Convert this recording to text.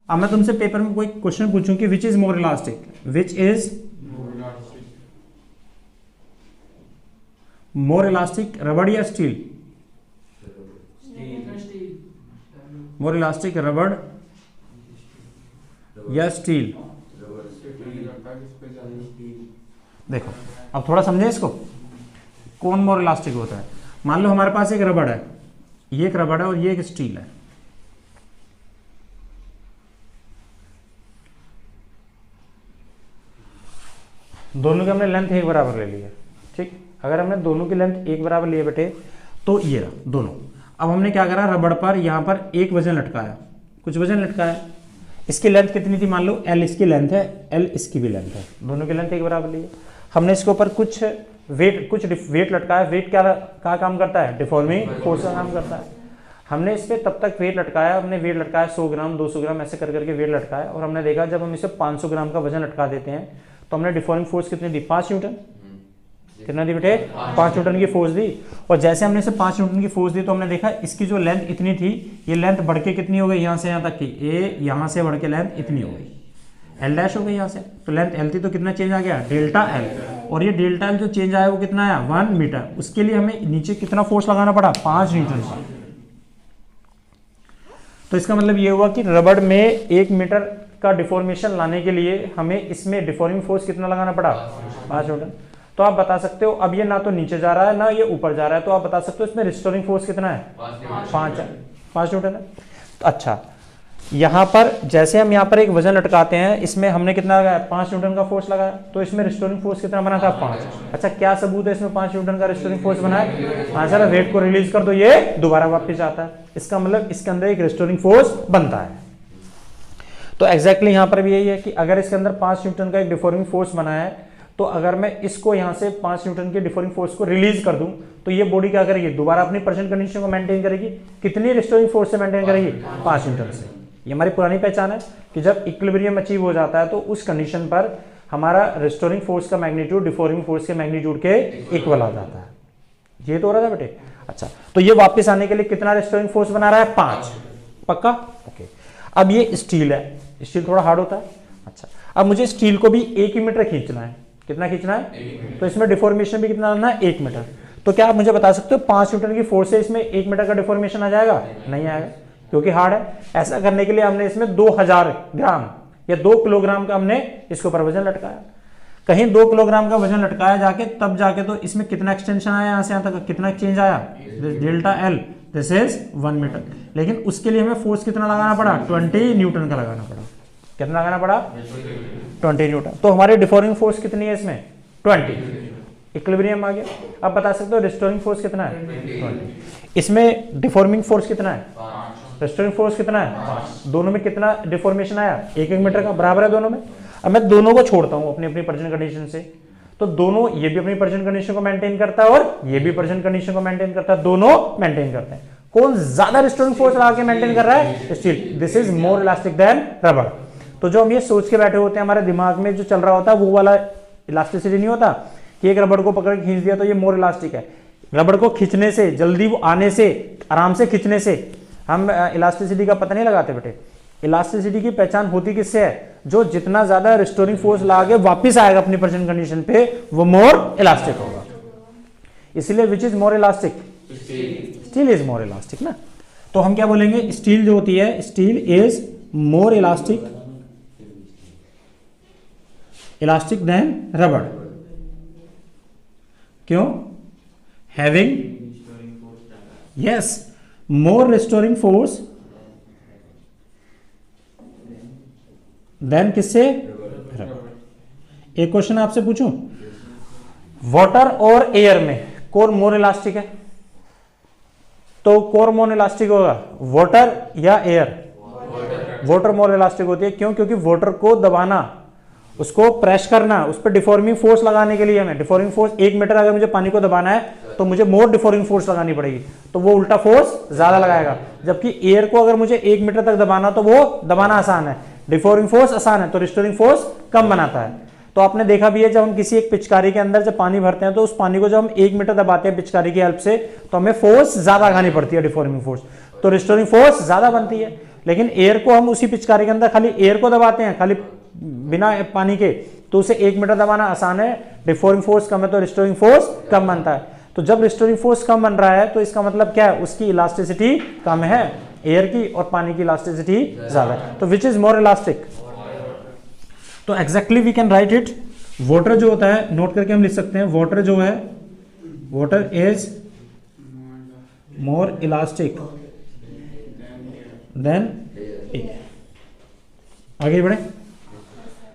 अब मैं तुमसे पेपर में कोई क्वेश्चन पूछूं कि विच is more elastic, which is more elastic, रबड़ या स्टील? मोर इलास्टिक रबड़ या स्टील? देखो अब थोड़ा समझे इसको, कौन मोर इलास्टिक होता है। मान लो हमारे पास एक रबड़ है, ये एक रबड़ है और ये एक स्टील है। दोनों की हमने लेंथ एक बराबर ले ली है, ठीक। अगर हमने दोनों की लेंथ एक बराबर लिए बेटे तो ये रहा दोनों। अब हमने क्या करा, रबड़ पर यहाँ पर एक वजन लटकाया, कुछ वजन लटकाया। इसकी लेंथ कितनी थी, मान लो L इसकी लेंथ है, L इसकी भी लेंथ है, दोनों की लेंथ एक बराबर ली है। हमने इसके ऊपर कुछ वेट लटकाया। वेट क्या काम करता है, डिफॉर्मिंग फोर्स का काम करता है। हमने इस पर तब तक वेट लटकाया, हमने वेट लटकाया 100 ग्राम 200 ग्राम ऐसे कर करके वेट लटकाया, और हमने देखा जब हम इसे 500 ग्राम का वजन लटका देते हैं तो हमने डिफॉर्मिंग फोर्स कितनी दी, 5 न्यूटन। कितना दी बेटे, 5 न्यूटन की फोर्स दी। और जैसे हमने इसे 5 न्यूटन की फोर्स दी तो हमने देखा इसकी जो लेंथ इतनी थी, ये लेंथ बढ़ के कितनी हो गई, यहाँ से यहाँ तक की, ए यहाँ से बढ़ के लेंथ इतनी हो गई, एल डैश हो गई यहाँ से। तो लेंथ एल थी तो कितना चेंज आ गया, डेल्टा एल। और ये डेल्टा एल जो चेंज आया वो कितना आया, 1 मीटर। उसके लिए हमें नीचे कितना फोर्स लगाना पड़ा, 5 न्यूटन का। तो इसका मतलब ये हुआ कि रबड़ में 1 मीटर का डिफॉर्मेशन लाने के लिए हमें इसमें डिफॉर्मिंग फोर्स कितना लगाना पड़ा, 5 न्यूटन। तो आप बता सकते हो, अब ये ना तो नीचे जा रहा है ना ये ऊपर जा रहा है, तो आप बता सकते हो इसमें रिस्टोरिंग फोर्स कितना है, 5 न्यूटन है। तो अच्छा, यहाँ पर जैसे हम यहाँ पर एक वजन लटकाते हैं, इसमें हमने कितना लगाया, 5 न्यूटन का फोर्स लगाया, तो इसमें रिस्टोरिंग फोर्स कितना बना था, 5। अच्छा, क्या सबूत है इसमें 5 न्यूटन का रिस्टोरिंग फोर्स बना है, हाँ सर, वेट को रिलीज कर दो ये दोबारा वापस आता है, इसका मतलब इसके अंदर एक रिस्टोरिंग फोर्स बनता है। तो एग्जैक्टली यहाँ पर भी यही है कि अगर इसके अंदर 5 न्यूटन का एक डिफॉर्मिंग फोर्स बना है, तो अगर मैं इसको यहाँ से 5 न्यूटन के डिफॉर्मिंग फोर्स को रिलीज कर दूं तो ये बॉडी क्या करेगी, दोबारा अपनी प्रेजेंट कंडीशन को मेंटेन करेगी। कितनी रिस्टोरिंग फोर्स से मेंटेन करेगी, 5 न्यूटन से। ये हमारी पुरानी पहचान है कि जब इक्विलिब्रियम अचीव हो जाता है तो उस कंडीशन पर हमारा रिस्टोरिंग फोर्स का मैग्नीट्यूड डिफॉर्मिंग फोर्स के मैग्नीट्यूड के इक्वल आ जाता है। ये तो हो रहा था बेटे। अच्छा, तो ये वापस आने के लिए कितना रिस्टोरिंग फोर्स बना रहा है, 5। पक्का, ओके। अब ये स्टील है, स्टील थोड़ा हार्ड होता है। अच्छा, अब मुझे स्टील को भी 1 मीटर खींचना है। कितना खींचना है, तो इसमें डिफॉर्मेशन भी कितना लाना है, 1 मीटर। तो क्या आप मुझे बता सकते हो 5 न्यूटन की फोर्स से इसमें 1 मीटर का डिफॉर्मेशन आ जाएगा, नहीं आएगा, क्योंकि हार्ड है। ऐसा करने के लिए हमने इसमें 2000 ग्राम या 2 किलोग्राम का हमने इसके ऊपर वजन लटकाया। कहीं 2 किलोग्राम का वजन लटकाया जाके तब जाके तो इसमें कितना एक्सटेंशन आया, यहाँ से यहाँ तक कितना चेंज आया, delta L, this is 1 metre. लेकिन उसके लिए हमें फोर्स कितना लगाना पड़ा, 20 न्यूटन का लगाना पड़ा। कितना लगाना पड़ा, 20 न्यूटन। तो हमारी डिफॉर्मिंग फोर्स कितनी है इसमें, 20। इक्विलिब्रियम आ गया। अब बता सकते हो रिस्टोरिंग फोर्स कितना है, 20। इसमें डिफॉर्मिंग फोर्स कितना है, रिस्टोरिंग फोर्स कितना है, 5। दोनों में कितना डिफॉर्मेशन आया, 1 मीटर का, बराबर है दोनों में। अब मैं दोनों को छोड़ता हूं अपनी अपनी प्रेजेंट कंडीशन से, तो दोनों, ये भी अपनी प्रेजेंट कंडीशन को मेंटेन करता है और ये भी प्रेजेंट कंडीशन को मेंटेन करता है, दोनों मेंटेन करते हैं। कौन ज्यादा रिस्टोरिंग फोर्स लगा के मेंटेन कर रहा है, steel. This is more elastic than rubber. तो जो हम ये सोच के बैठे होते हैं, हमारे दिमाग में जो चल रहा होता है वो वाला इलास्टिसिटी नहीं होता कि एक रबड़ को पकड़ के खींच दिया तो ये मोर इलास्टिक है। रबड़ को खींचने से, जल्दी वो आने से, आराम से खींचने से हम इलास्टिसिटी का पता नहीं लगाते बेटे। इलास्टिसिटी की पहचान होती किससे है, जो जितना ज्यादा रिस्टोरिंग फोर्स लगा के वापिस आएगा अपनी प्रेजेंट कंडीशन पे, वो मोर इलास्टिक होगा। इसलिए which is more elastic, steel is more elastic ना। तो हम क्या बोलेंगे, स्टील जो होती है, steel is more elastic than rubber. क्यों, having yes more restoring force than किससे, रबड़। एक क्वेश्चन आपसे पूछूं, वाटर और एयर में कौन मोर इलास्टिक है, तो कौन मोर इलास्टिक होगा, वाटर या एयर, वाटर मोर इलास्टिक होती है। क्यों, क्योंकि वाटर को दबाना, उसको प्रेस करना, उस पर डिफॉर्मिंग फोर्स लगाने के लिए हमें डिफॉर्मिंग फोर्स 1 मीटर अगर मुझे पानी को दबाना है तो मुझे मोर डिफॉर्मिंग फोर्स लगानी पड़ेगी, तो वो उल्टा फोर्स ज्यादा लगाएगा। जबकि एयर को अगर मुझे 1 मीटर तक दबाना तो वो दबाना आसान है, डिफॉर्मिंग फोर्स आसान है, तो रिस्टोरिंग फोर्स कम बनाता है। तो आपने देखा भी है, जब हम किसी एक पिचकारी के अंदर जब पानी भरते हैं तो उस पानी को जब हम 1 मीटर दबाते हैं पिचकारी की हेल्प से तो हमें फोर्स ज्यादा लगानी पड़ती है, डिफॉर्मिंग फोर्स, तो रिस्टोरिंग फोर्स ज्यादा बनती है। लेकिन एयर को हम उसी पिचकारी के अंदर खाली एयर को दबाते हैं, खाली बिना पानी के, तो उसे 1 मीटर दबाना आसान है, डिफॉर्मिंग फोर्स कम है तो रिस्टोरिंग फोर्स कम बनता है। तो जब रिस्टोरिंग फोर्स कम बन रहा है तो इसका मतलब क्या है, उसकी इलास्टिसिटी कम है एयर की और पानी की इलास्टिसिटी ज्यादा है। तो विच इज मोर इलास्टिक? तो exactly we can write it, water जो होता है, नोट करके हम लिख सकते हैं, वाटर जो है, water is more elastic than air. आगे बढ़े।